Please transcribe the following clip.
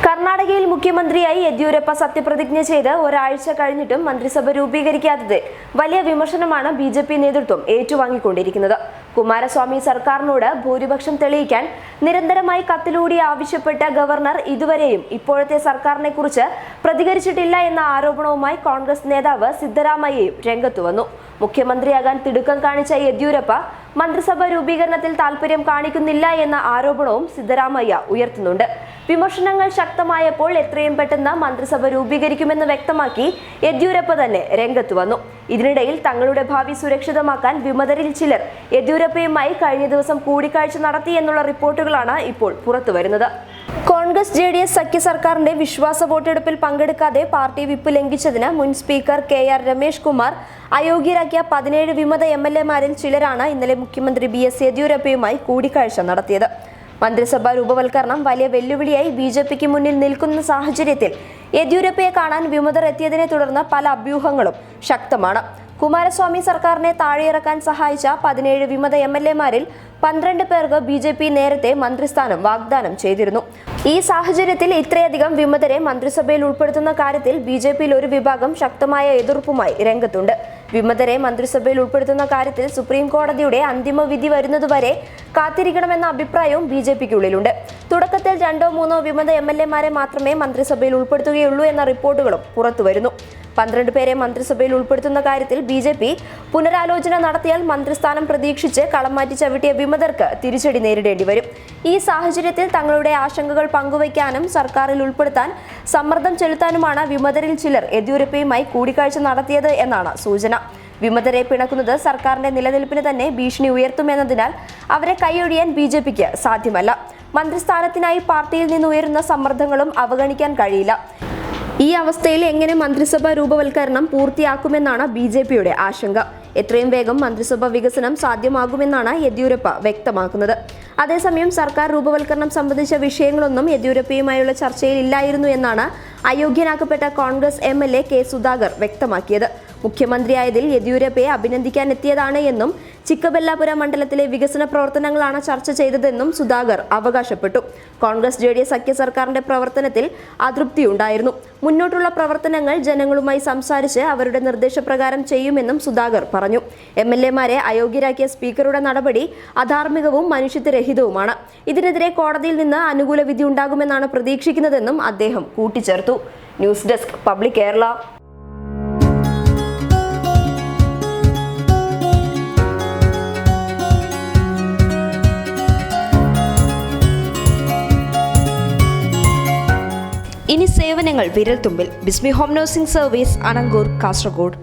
കർണാടകയിൽ മുഖ്യമന്ത്രിയായി യെദ്യൂരപ്പ സത്യപ്രതിജ്ഞ ചെയ്ത് ഒരാഴ്ച കഴിഞ്ഞിട്ടും മന്ത്രിസഭ രൂപീകരിക്കാത്തത് വലിയ വിമർശനമാണ് ബിജെപി നേതൃത്വം ഏറ്റുവാങ്ങിക്കൊണ്ടിരിക്കുന്നത്. കുമാരസ്വാമി സർക്കാരിനോട് ഭൂരിപക്ഷം തെളിയിക്കാൻ നിരന്തരമായി കത്തിലൂടെ ആവശ്യപ്പെട്ട ഗവർണർ ഇതുവരെയും ഇപ്പോഴത്തെ സർക്കാരിനെ കുറിച്ച് പ്രതികരിച്ചിട്ടില്ല എന്ന ആരോപണവുമായി കോൺഗ്രസ് നേതാവ് സിദ്ധരാമയ്യയും രംഗത്തു വന്നു. മുഖ്യമന്ത്രിയാകാൻ തിടുക്കം കാണിച്ച യെദ്യൂരപ്പ മന്ത്രിസഭ രൂപീകരണത്തിൽ താൽപര്യം കാണിക്കുന്നില്ല എന്ന ആരോപണവും സിദ്ധരാമയ്യ ഉയർത്തുന്നുണ്ട്. വിമർശനങ്ങൾ ശക്തമായപ്പോൾ എത്രയും പെട്ടെന്ന് മന്ത്രിസഭ രൂപീകരിക്കുമെന്ന് വ്യക്തമാക്കി യെദ്യൂരപ്പ തന്നെ രംഗത്ത് വന്നു. ഇതിനിടയിൽ തങ്ങളുടെ ഭാവി സുരക്ഷിതമാക്കാൻ വിമതരിൽ ചിലർ യെദ്യൂരപ്പയുമായി കഴിഞ്ഞ ദിവസം കൂടിക്കാഴ്ച നടത്തി എന്നുള്ള റിപ്പോർട്ടുകളാണ് ഇപ്പോൾ പുറത്തുവരുന്നത്. കോൺഗ്രസ് JDS സഖ്യ സർക്കാരിന്റെ വിശ്വാസ വോട്ടെടുപ്പിൽ പങ്കെടുക്കാതെ പാർട്ടി വിപ്പ് ലംഘിച്ചതിന് മുൻ സ്പീക്കർ KR രമേഷ് കുമാർ അയോഗ്യരാക്കിയ 17 വിമത MLA-മാരിൽ ചിലരാണ് ഇന്നലെ മുഖ്യമന്ത്രി BS യെദ്യൂരപ്പയുമായി കൂടിക്കാഴ്ച നടത്തിയത്. മന്ത്രിസഭാ രൂപവൽക്കരണം വലിയ വെല്ലുവിളിയായി BJPക്ക് മുന്നിൽ നിൽക്കുന്ന സാഹചര്യത്തിൽ യെദ്യൂരപ്പയെ കാണാൻ വിമതർ എത്തിയതിനെ തുടർന്ന് പല അഭ്യൂഹങ്ങളും ശക്തമാണ്. കുമാരസ്വാമി സർക്കാരിനെ താഴെയിറക്കാൻ സഹായിച്ച 17 വിമത MLA-മാരിൽ 12 പേർക്ക് BJP നേരത്തെ മന്ത്രിസ്ഥാനം വാഗ്ദാനം ചെയ്തിരുന്നു. ഈ സാഹചര്യത്തിൽ ഇത്രയധികം വിമതരെ മന്ത്രിസഭയിൽ ഉൾപ്പെടുത്തുന്ന കാര്യത്തിൽ BJPയിൽ ഒരു വിഭാഗം ശക്തമായ എതിർപ്പുമായി രംഗത്തുണ്ട്. വിമതരെ മന്ത്രിസഭയിൽ ഉൾപ്പെടുത്തുന്ന കാര്യത്തിൽ സുപ്രീം കോടതിയുടെ അന്തിമ വിധി വരുന്നതുവരെ കാത്തിരിക്കണമെന്ന അഭിപ്രായവും BJPക്കുള്ളിലുണ്ട്. തുടക്കത്തിൽ 2-3 വിമത MLA-മാരെ മാത്രമേ മന്ത്രിസഭയിൽ ഉൾപ്പെടുത്തുകയുള്ളൂ എന്ന റിപ്പോർട്ടുകളും പുറത്തുവരുന്നു. 12 പേരെ മന്ത്രിസഭയിൽ ഉൾപ്പെടുത്തുന്ന കാര്യത്തിൽ BJP പുനരാലോചന നടത്തിയാൽ മന്ത്രിസ്ഥാനം പ്രതീക്ഷിച്ച് കളം മാറ്റി ചവിട്ടിയ വിമതർക്ക് തിരിച്ചടി നേരിടേണ്ടി വരും. ഈ സാഹചര്യത്തിൽ തങ്ങളുടെ ആശങ്കകൾ പങ്കുവയ്ക്കാനും സർക്കാരിൽ ഉൾപ്പെടുത്താൻ സമ്മർദ്ദം ചെലുത്താനുമാണ് വിമതരിൽ ചിലർ യെദ്യൂരപ്പയുമായി കൂടിക്കാഴ്ച നടത്തിയത് എന്നാണ് സൂചന. വിമതരെ പിണക്കുന്നത് സർക്കാരിന്റെ നിലനിൽപ്പിന് തന്നെ ഭീഷണി ഉയർത്തുമെന്നതിനാൽ അവരെ കൈയൊഴിയാൻ BJPക്ക് സാധ്യമല്ല. മന്ത്രിസ്ഥാനത്തിനായി പാർട്ടിയിൽ നിന്ന് ഉയരുന്ന സമ്മർദ്ദങ്ങളും അവഗണിക്കാൻ കഴിയില്ല. ഈ അവസ്ഥയിൽ എങ്ങനെ മന്ത്രിസഭാ രൂപവൽക്കരണം പൂർത്തിയാക്കുമെന്നാണ് BJPയുടെ ആശങ്ക. എത്രയും വേഗം മന്ത്രിസഭാ വികസനം സാധ്യമാകുമെന്നാണ് യെദ്യൂരപ്പ വ്യക്തമാക്കുന്നത്. അതേസമയം സർക്കാർ രൂപവൽക്കരണം സംബന്ധിച്ച വിഷയങ്ങളൊന്നും യെദ്യൂരപ്പയുമായുള്ള ചർച്ചയിൽ ഇല്ലായിരുന്നു എന്നാണ് അയോഗ്യനാക്കപ്പെട്ട കോൺഗ്രസ് MLA K സുധാകർ വ്യക്തമാക്കിയത്. മുഖ്യമന്ത്രിയായതിൽ യെദ്യൂരപ്പയെ അഭിനന്ദിക്കാനെത്തിയതാണ് എന്നും ചിക്കബെല്ലാപുര മണ്ഡലത്തിലെ വികസന പ്രവർത്തനങ്ങളാണ് ചർച്ച ചെയ്തതെന്നും സുധാകർ അവകാശപ്പെട്ടു. കോൺഗ്രസ് JDS സഖ്യ സർക്കാരിന്റെ പ്രവർത്തനത്തിൽ അതൃപ്തിയുണ്ടായിരുന്നു. മുന്നോട്ടുള്ള പ്രവർത്തനങ്ങൾ ജനങ്ങളുമായി സംസാരിച്ച് അവരുടെ നിർദ്ദേശപ്രകാരം ചെയ്യുമെന്നും സുധാകർ പറഞ്ഞു. MLA-മാരെ അയോഗ്യരാക്കിയ സ്പീക്കറുടെ നടപടി അധാർമികവും മനുഷ്യത്വരഹിതവുമാണ്. ഇതിനെതിരെ കോടതിയിൽ നിന്ന് അനുകൂല വിധി ഉണ്ടാകുമെന്നാണ് പ്രതീക്ഷിക്കുന്നതെന്നും അദ്ദേഹം കൂട്ടിച്ചേർത്തു. News desk public Kerala. ഇനി സേവനങ്ങൾ വിരൽത്തുമ്പിൽ. ബിസ്മി home nursing service, Anangoor, Kasaragod.